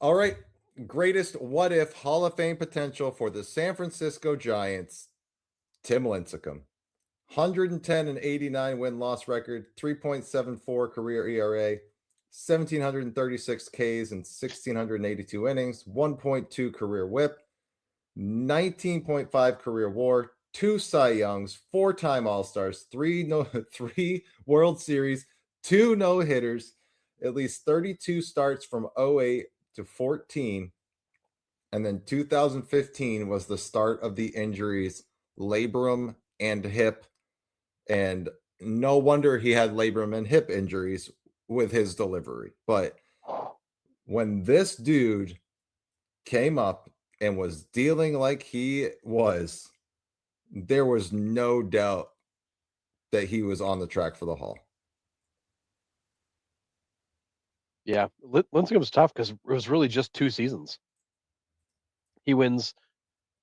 All right. Greatest what if Hall of Fame potential for the San Francisco Giants, Tim Lincecum. 110 and 89 win loss record, 3.74 career ERA, 1,736 Ks and 1,682 innings, 1.2 career whip, 19.5 career WAR, two Cy Youngs, four-time All-Stars, three no three World Series, two no-hitters, at least 32 starts from '08 to 14, and then 2015 was the start of the injuries, labrum and hip, and no wonder he had labrum and hip injuries with his delivery. But when this dude came up and was dealing like he was, there was no doubt that he was on the track for the Hall. Yeah, Lincecum's tough because it was really just 2 seasons. He wins.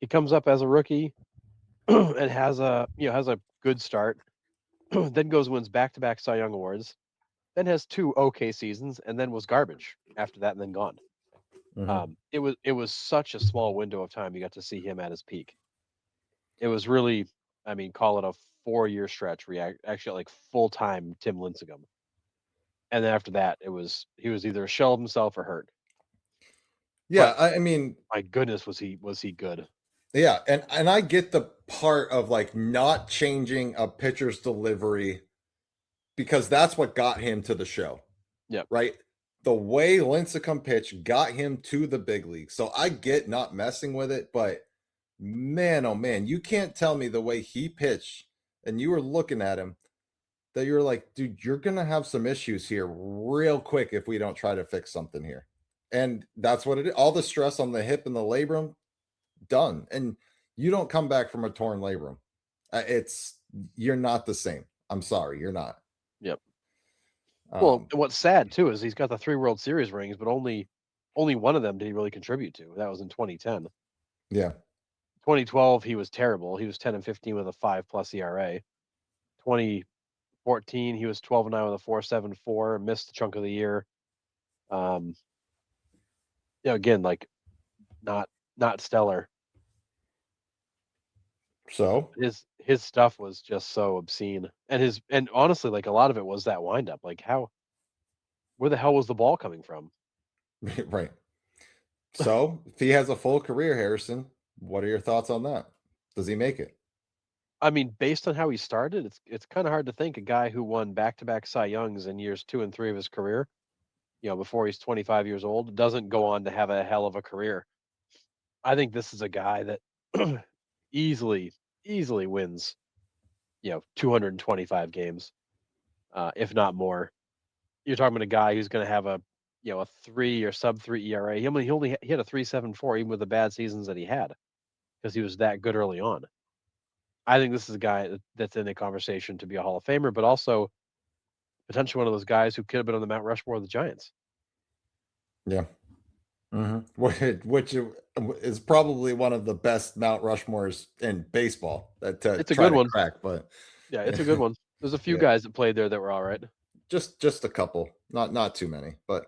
He comes up as a rookie and has a good start. Then goes wins back-to-back Cy Young awards. Then has 2 okay seasons, and then was garbage after that, and then gone. Mhm. It was such a small window of time you got to see him at his peak. It was really, I mean, call it a 4-year stretch. Actually like full time Tim Lincecum, and then after that, he was either a shell of himself or hurt. Yeah, But I mean, my goodness, was he good? yeah, and I get the part of like not changing a pitcher's delivery because that's what got him to the show, Yep. right? The way Lincecum pitched got him to the big league. So I get not messing with it, but man, oh man, you can't tell me the way he pitched and you were looking at him that you're like, dude, you're going to have some issues here real quick if we don't try to fix something here. And that's what it is. All the stress on the hip and the labrum, done. And you don't come back from a torn labrum. It's, you're not the same. I'm sorry, you're not. Yep. Well, Um, and what's sad too is he's got the 3 World Series rings, but only one of them did he really contribute to. That was in 2010. yeah. 2012, he was terrible. He was 10 and 15 with a 5 plus ERA. 2014, he was 12 and 9 with a 4.74, missed a chunk of the year. Um, again, like not not stellar. So, His stuff was just so obscene, and honestly, like a lot of it was that windup. Like where the hell was the ball coming from? right. So, if he has a full career, Harrison, what are your thoughts on that? Does he make it? I mean, based on how he started, it's kind of hard to think a guy who won back-to-back Cy Youngs in years 2 and 3 of his career, before he's 25 years old, doesn't go on to have a hell of a career. I think this is a guy that easily, easily wins, 225 games, if not more. You're talking about a guy who's going to have a 3 or sub 3 ERA. He had a 3.74 even with the bad seasons that he had because he was that good early on. I think this is a guy that's in a conversation to be a Hall of Famer, but also potentially one of those guys who could have been on the Mount Rushmore of the Giants. Yeah. Which is probably one of the best Mount Rushmores in baseball that to It's a try good to one. crack, but Yeah, it's a good one. There's a few yeah, guys that played there that were all right. just a couple, not too many, but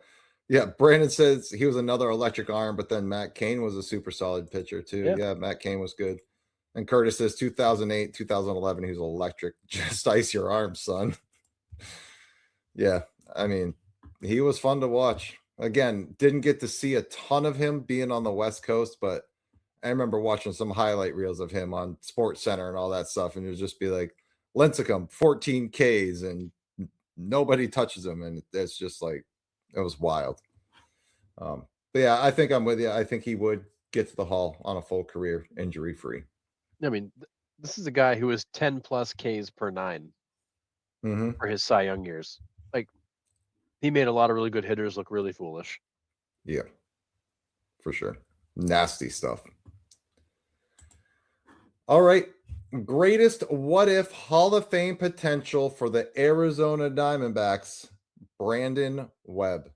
yeah. Brandon says he was another electric arm, but then Matt Cain was a super solid pitcher too. Yeah. Yeah, Matt Cain was good. And Curtis says 2008, 2011, he was electric. Just ice your arms, son. Yeah, I mean, he was fun to watch. Again, didn't get to see a ton of him being on the West Coast, but I remember watching some highlight reels of him on Sports Center and all that stuff, and it would just be like Lincecum, 14 Ks, and nobody touches him, and it's just like it was wild. But yeah, I think I'm with you. I think he would get to the Hall on a full career, injury free. I mean, this is a guy who was 10 plus Ks per 9 Hmm. for his Cy Young years. Like, he made a lot of really good hitters look really foolish. Yeah, for sure. Nasty stuff. All right. Greatest what if Hall of Fame potential for the Arizona Diamondbacks, Brandon Webb.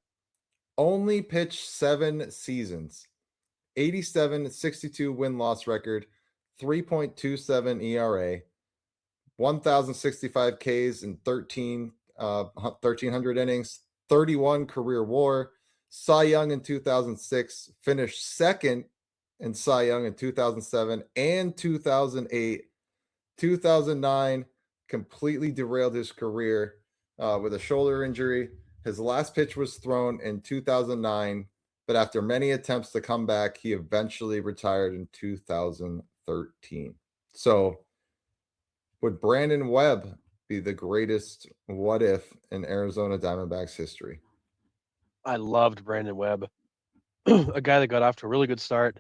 Only pitched 7 seasons, 87-62 win loss record, 3.27 ERA, 1,065 Ks and 1300 innings, 31 career WAR, Cy Young in 2006, finished second in Cy Young in 2007 and 2008. 2009 completely derailed his career with a shoulder injury. His last pitch was thrown in 2009, but after many attempts to come back, he eventually retired in 2013. So, would Brandon Webb be the greatest what if in Arizona Diamondbacks history? I loved Brandon Webb, a guy that got off to a really good start,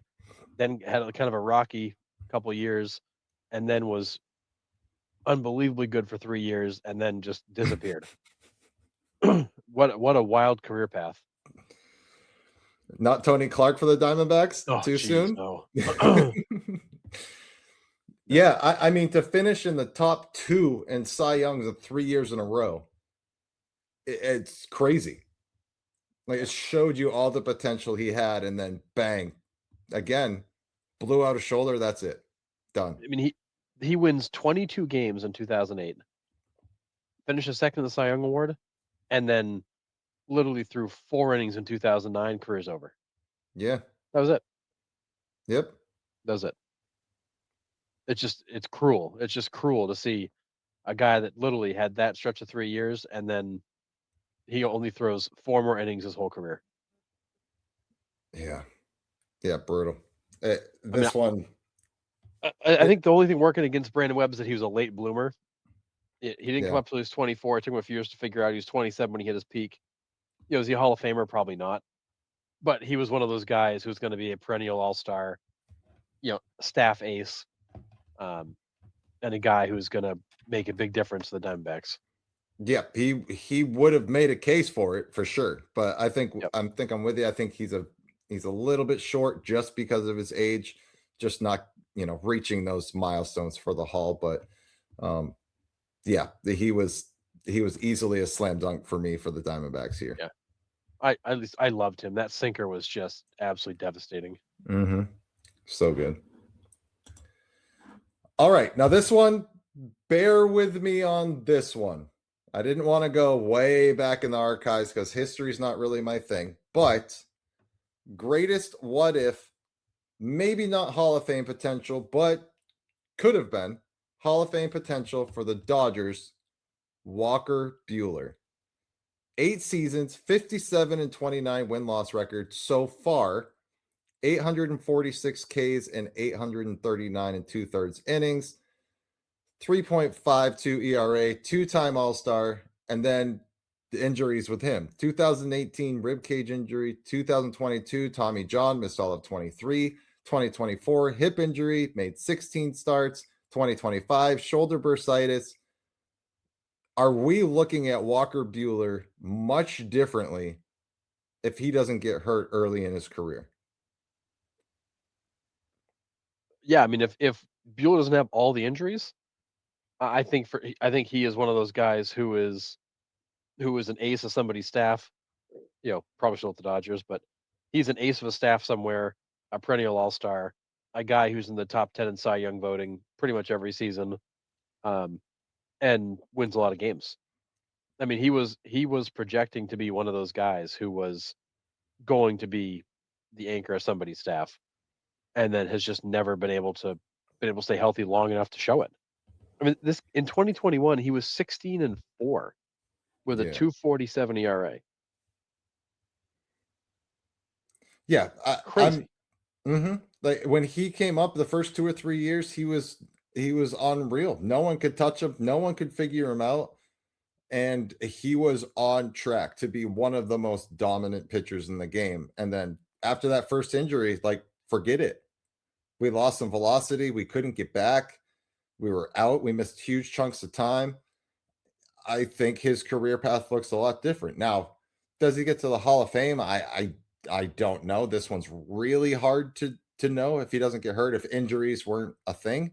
then had a kind of a rocky couple years, and then was unbelievably good for 3 years, and then just disappeared. What a wild career path. Not Tony Clark for the Diamondbacks Oh, too jeez, soon? no. No. Yeah, I mean, to finish in the top 2 in Cy Youngs of 3 years in a row, it's crazy. Like, Yeah. it showed you all the potential he had, and then bang, again, blew out a shoulder, that's it. Done. I mean, he wins 22 games in 2008, finishes second in the Cy Young Award, and then literally threw 4 innings in 2009, career's over. Yeah. That was it. Yep. That was it. It's cruel. It's just cruel to see a guy that literally had that stretch of 3 years, and then he only throws 4 more innings his whole career. Yeah. Yeah, brutal. I mean, This one I it think the only thing working against Brandon Webb is that he was a late bloomer. He didn't come yeah. up till he was 24. It took him a few years to figure out he was 27 when he hit his peak. You know, is he a Hall of Famer? Probably not. But he was one of those guys who's going to be a perennial All-Star, staff ace, um, and a guy who's going to make a big difference to the Diamondbacks. Yeah, he would have made a case for it for sure, but Yep. I'm with you. I think he's a little bit short just because of his age, just not, reaching those milestones for the Hall, but um yeah, he was easily a slam dunk for me for the Diamondbacks here. Yeah. I at least I loved him. That sinker was just absolutely devastating. Mhm. So good. All right, now this one, bear with me on this one. I didn't want to go way back in the archives because history's not really my thing, but greatest what if, maybe not Hall of Fame potential, but could have been Hall of Fame potential for the Dodgers, Walker Bueller. 8 seasons, 57 and 29 win-loss record so far, 846 Ks and 839 and two-thirds innings, 3.52 ERA, two-time All-Star, and then the injuries with him. 2018 rib cage injury, 2022 Tommy John missed all of 23, 2024 hip injury, made 16 starts, 2025 shoulder bursitis. Are we looking at Walker Bueller much differently if he doesn't get hurt early in his career? Yeah, I mean, if Bueller doesn't have all the injuries, I think he is one of those guys who is an ace of somebody's staff. Probably still at the Dodgers, but he's an ace of a staff somewhere, a perennial all-star, a guy who's in the top 10 in Cy Young voting pretty much every season, um, and wins a lot of games. I mean, he was projecting to be one of those guys who was going to be the anchor of somebody's staff, and then has just never been able to stay healthy long enough to show it. I mean, this in 2021, he was 16-4 with a Yeah. 2.47 ERA. Yeah. I'm Crazy. like when he came up the first 2 or 3 years, he was unreal. No one could touch him, no one could figure him out. And he was on track to be one of the most dominant pitchers in the game. And then after that first injury, like, forget it. We lost some velocity. We couldn't get back. We were out. We missed huge chunks of time. I think his career path looks a lot different. Now, does he get to the Hall of Fame? I don't know. This one's really hard to know if he doesn't get hurt, if injuries weren't a thing.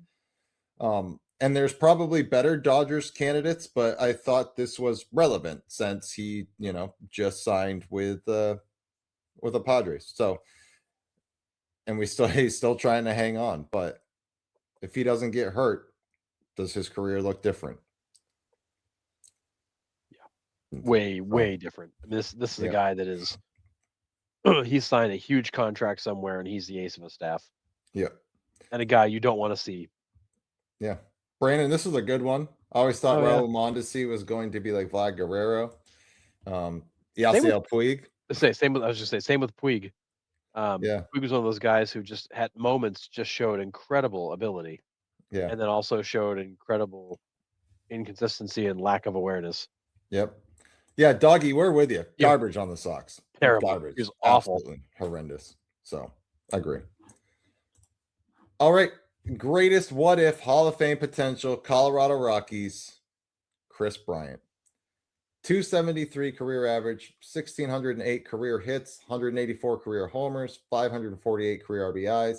And there's probably better Dodgers candidates, but I thought this was relevant since he, just signed with the Padres. So, and he's still trying to hang on. But if he doesn't get hurt, does his career look different? Yeah, way So, way different. I mean, this is a yeah. guy that is He signed a huge contract somewhere, and he's the ace of his staff, Yeah. and a guy you don't want to see. Yeah. Brandon, this is a good one. I always thought Oh yeah, Raul Mondesi was going to be like Vlad Guerrero. same with Yasiel Puig. same with I was just say same with Puig. Yeah. Puig was one of those guys who just at moments just showed incredible ability, Yeah. and then also showed incredible inconsistency and lack of awareness. Yep. Yeah, doggy, we're with you. Yeah, Garbage on the Sox. terrible. He Garbage. was awful. Absolutely horrendous. So, agree. All right. Greatest what if Hall of Fame potential Colorado Rockies, Chris Bryant. 273 career average, 1,608 career hits, 184 career homers, 548 career RBIs.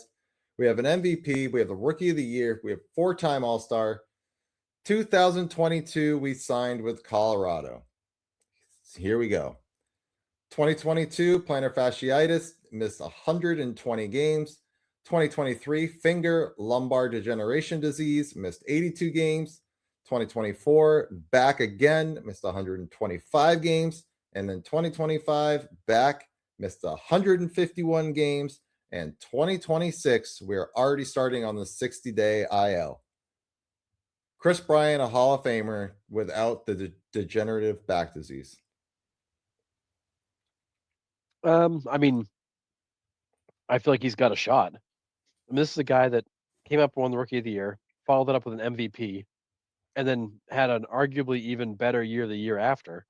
We have an MVP. We have the Rookie of the Year. We have four-time All-Star. 2022, we signed with Colorado. Here we go. 2022, plantar fasciitis, missed 120 games. 2023, finger lumbar degeneration disease, missed 82 games. 2024, back again, missed 125 games. And then 2025, back, missed 151 games. And 2026, we're already starting on the 60-day IL. Chris Bryant, a Hall of Famer without the degenerative back disease. I mean, I feel like he's got a shot. I mean, this is a guy that came up and won the Rookie of the Year, followed it up with an MVP, and then had an arguably even better year the year after,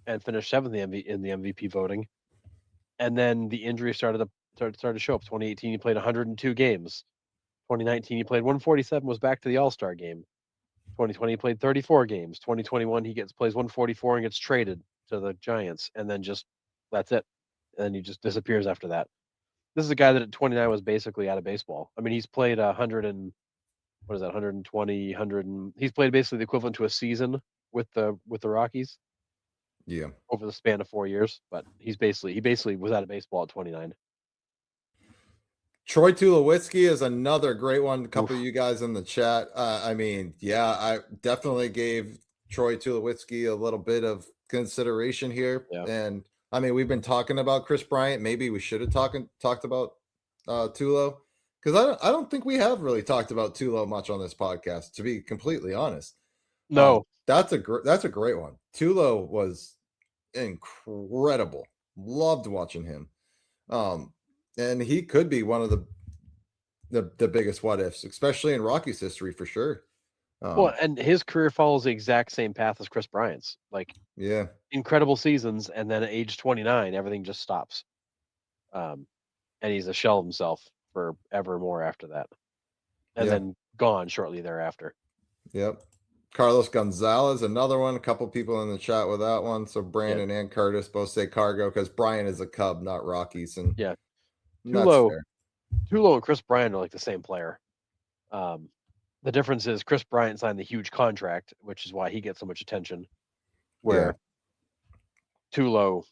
and finished seventh in the MVP voting. And then the injury started to show up. 2018, he played 102 games. 2019, he played 147, was back to the All Star game. 2020, he played 34 games. 2021, he plays 144 and gets traded to the Giants, and then just that's it. And then he just disappears after that. This is a guy that at 29 was basically out of baseball. I mean, he's played 100 and what is that? 120, 100. He's played basically the equivalent to a season with the Rockies Yeah. over the span of 4 years. But he basically was out of baseball at 29. Troy Tulowitzki is another great one. A couple of Oof. you guys in the chat. I mean, yeah, I definitely gave Troy Tulowitzki a little bit of consideration here. Yeah. And I mean, we've been talking about Chris Bryant. Maybe we should have talked about Tulo, because I don't think we have really talked about Tulo much on this podcast, to be completely honest. No. That's a great one. Tulo was incredible. Loved watching him. And he could be one of the biggest what ifs, especially in Rockies history for sure. Well, and his career follows the exact same path as Chris Bryant's. Like Yeah, incredible seasons, and then at age 29, everything just stops. Um, and he's a shell of himself forevermore after that, and yeah, then gone shortly thereafter. yep. Carlos Gonzalez, another one. A couple people in the chat with that one. So Yeah, Brandon and Curtis both say Cargo because Brian is a Cub, not Rockies, and yeah. that's Tulo, fair. Tulo, and Chris Bryant are like the same player. Um, the difference is Chris Bryant signed the huge contract, which is why he gets so much attention. Yeah, Where Tulo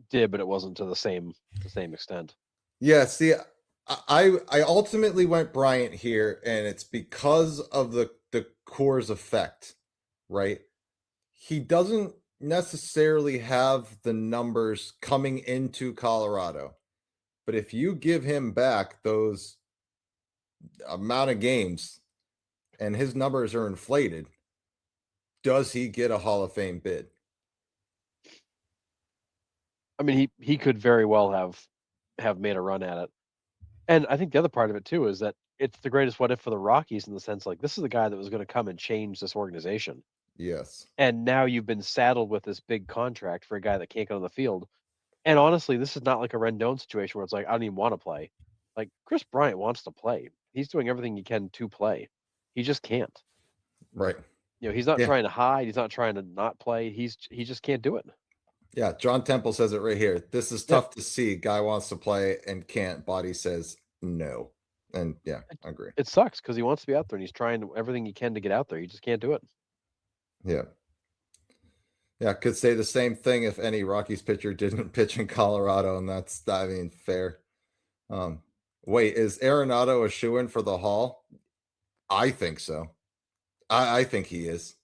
did, but it wasn't to the same extent. yeah. See, I ultimately went Bryant here, and it's because of the Coors effect, right? He doesn't necessarily have the numbers coming into Colorado. But if you give him back those amount of games and his numbers are inflated, does he get a Hall of Fame bid? I mean, he could very well have made a run at it. And I think the other part of it too is that it's the greatest what if for the Rockies in the sense like this is the guy that was going to come and change this organization. Yes. And now you've been saddled with this big contract for a guy that can't get on the field. And honestly, this is not like a Rendon situation where it's like I don't even want to play. Like Chris Bryant wants to play. He's doing everything he can to play. He just can't. Right. He's not Yeah. trying to hide. He's not trying to not play. He just can't do it. Yeah. John Temple says it right here. This is Yeah, tough to see. Guy wants to play and can't. Body says no. And yeah, I agree. it sucks because he wants to be out there and he's trying everything he can to get out there. He just can't do it. Yeah. Yeah. Could say the same thing if any Rockies pitcher didn't pitch in Colorado. And that's, I mean, fair. Wait, is Arenado a shoo-in for the Hall? I think so. I think he is.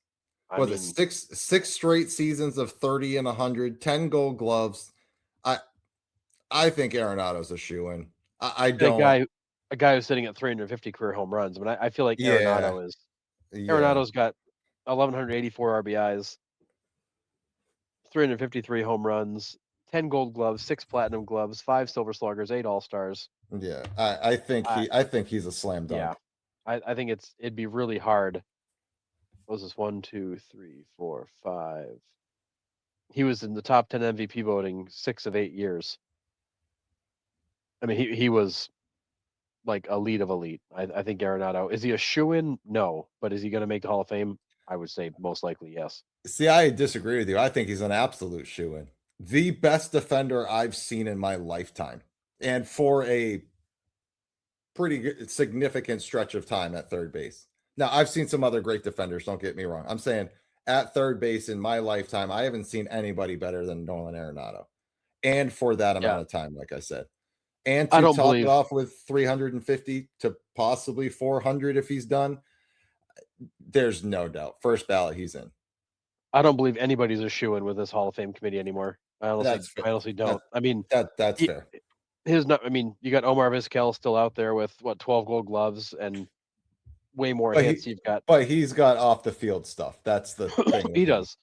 I Was it mean, six straight seasons of 30 and 100, 10 gold gloves? I think Arenado's a shoo-in. I And don't. a guy who's sitting at 350 career home runs. I mean, I feel like Yeah, yeah, Arenado's got 1,184 RBIs, 353 home runs, 10 Gold Gloves, 6 Platinum Gloves, 5 Silver Sluggers, 8 All Stars. yeah. I think he's a slam Yeah, dunk. I think it'd be really hard. What was this? One, two, three, four, five. He was in the top 10 MVP voting 6 of 8 years. I mean, he was like elite of elite. I think Arenado is he a shoe in? No, but is he going to make the Hall of Fame? I would say most likely yes. See, I disagree with you. I think he's an absolute shoo-in. The best defender I've seen in my lifetime, and for a significant stretch of time at third base. Now, I've seen some other great defenders, don't get me wrong. I'm saying at third base in my lifetime, I haven't seen anybody better than Nolan Arenado. And for that Yeah, amount of time, like I said. And I to don't top it believe off with 350 to possibly 400 if he's done, there's no doubt. First ballot, he's in. I don't believe anybody's a shoe in with this Hall of Fame committee anymore. That's fair. I honestly That don't. I mean, that's he, fair. his not. I mean, you got Omar Vizquel still out there with what 12 Gold Gloves and way more But hits. You've got he's got off the field stuff. That's the thing he with him. does.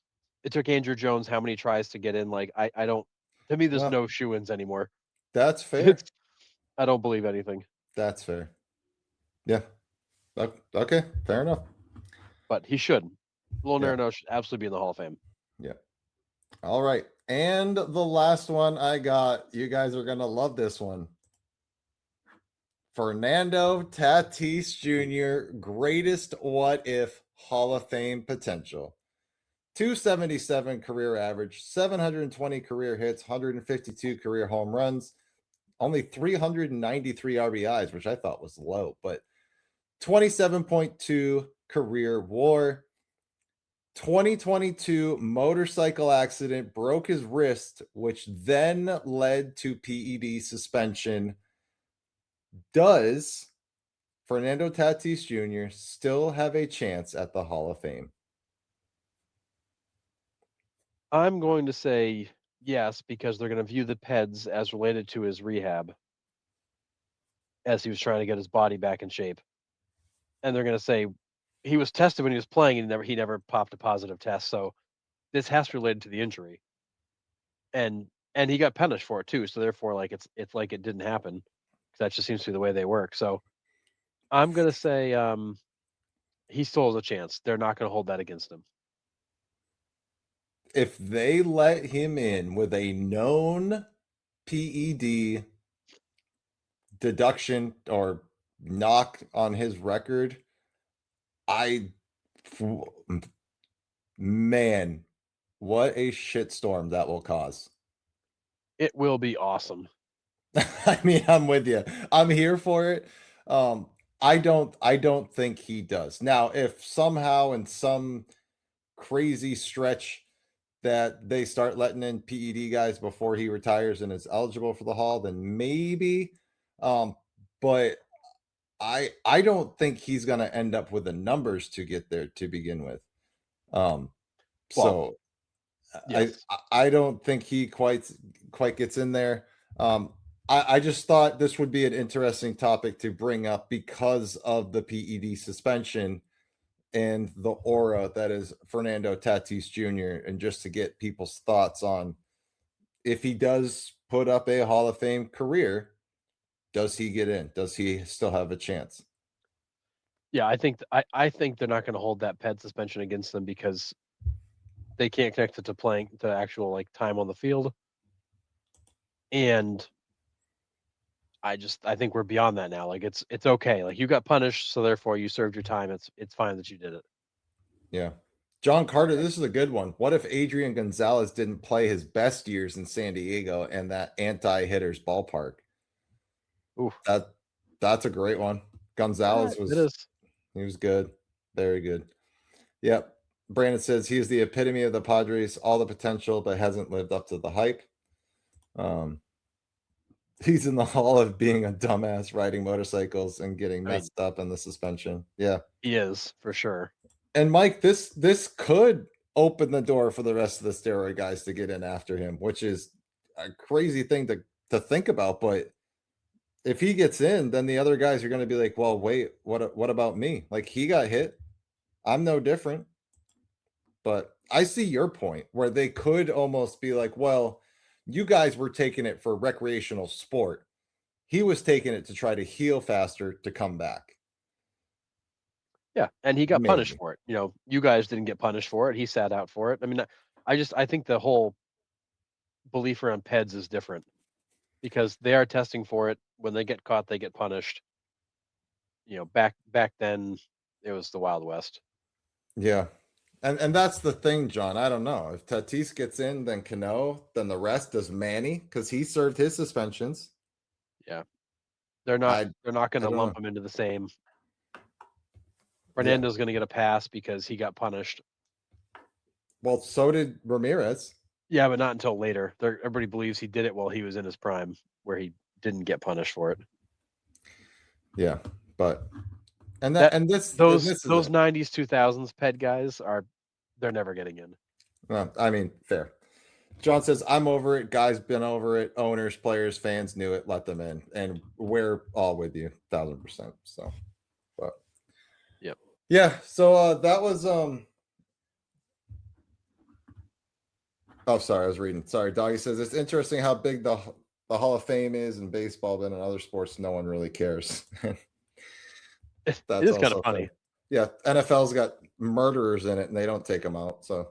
It took Andrew Jones how many tries to get in? Like I don't. To me, there's Well, no shoe ins anymore. that's It's fair. I don't believe anything. That's fair. Yeah. Okay. Fair enough. But he should. Lil Yeah. Arenado should absolutely be in the Hall of Fame. Yeah. All right. And the last one I got, you guys are going to love this one. Fernando Tatis Jr., greatest what if Hall of Fame potential. 277 career average, 720 career hits, 152 career home runs, only 393 RBIs, which I thought was low, but 27.2 career WAR. 2022 motorcycle accident broke his wrist, which then led to PED suspension. Does Fernando Tatis Jr. still have a chance at the Hall of Fame? I'm going to say yes because they're going to view the PEDs as related to his rehab as he was trying to get his body back in shape. And they're going to say he was tested when he was playing and he never popped a positive test. So this has to be related to the injury. And he got punished for it too. So therefore like it's like it didn't happen. That just seems to be the way they work. So I'm going to say he still has a chance. They're not going to hold that against him. If they let him in with a known PED deduction or knock on his record, I man, what a shitstorm that will cause. It will be awesome. I mean, I'm with you. I'm here for it. I don't think he does. Now, if somehow in some crazy stretch that they start letting in PED guys before he retires and is eligible for the Hall, then maybe. But I don't think he's going to end up with the numbers to get there to begin with. Um, Well, so I yes. I don't think he quite gets in there. I just thought this would be an interesting topic to bring up because of the PED suspension and the aura that is Fernando Tatis Jr. and just to get people's thoughts on if he does put up a Hall of Fame career, does he get in? Does he still have a chance? Yeah, I think they're not going to hold that PED suspension against them because they can't connect it to playing to actual like time on the field. And I think we're beyond that now. Like it's okay. Like you got punished, so therefore you served your time. It's fine that you did it. Yeah. John Carter, this is a good one. What if Adrian Gonzalez didn't play his best years in San Diego and that anti-hitters ballpark? Ooh, That that's a great one. Gonzalez it is. he was good. Very good. Yep. Brandon says he is the epitome of the Padres, all the potential, but hasn't lived up to the hype. Um, he's in the hall of being a dumbass riding motorcycles and getting I mean, messed up in the suspension. Yeah. he is for sure. And Mike, this could open the door for the rest of the steroid guys to get in after him, which is a crazy thing to to think about. But if he gets in, then the other guys are going to be like, well, wait, what about me? Like he got hit. I'm no different. But I see your point where they could almost be like, well, you guys were taking it for recreational sport. He was taking it to try to heal faster to come back. Yeah, and he got punished Maybe. for it. You guys didn't get punished for it. He sat out for it. I mean, I think the whole belief around PEDs is different because they are testing for it. When they get caught, they get punished. Back then, it was the Wild West. Yeah. And that's the thing, John. I don't know. If Tatis gets in, then Cano, then the rest does Manny because he served his suspensions. Yeah, they're not I they're not going I to don't lump know. them into the same. Yeah. Fernando's going to get a pass because he got punished. Well, so did Ramirez. Yeah, but not until later. Everybody believes he did it while he was in his prime, where he didn't get punished for it. Yeah. But That and those this is those it. 90s 2000s ped guys they're never getting in. Well, I mean, fair. John says, I'm over it. Guys been over it. Owners, players, fans knew it. Let them in. And we're all with you, 1,000%. So, but Yep. yeah. So that was oh, sorry, I was reading. Sorry, Doggy says it's interesting how big the Hall of Fame is in baseball, but in other sports, no one really cares. It That's is kind of also funny. fair. Yeah, NFL's got murderers in it, and they don't take them out. So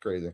crazy.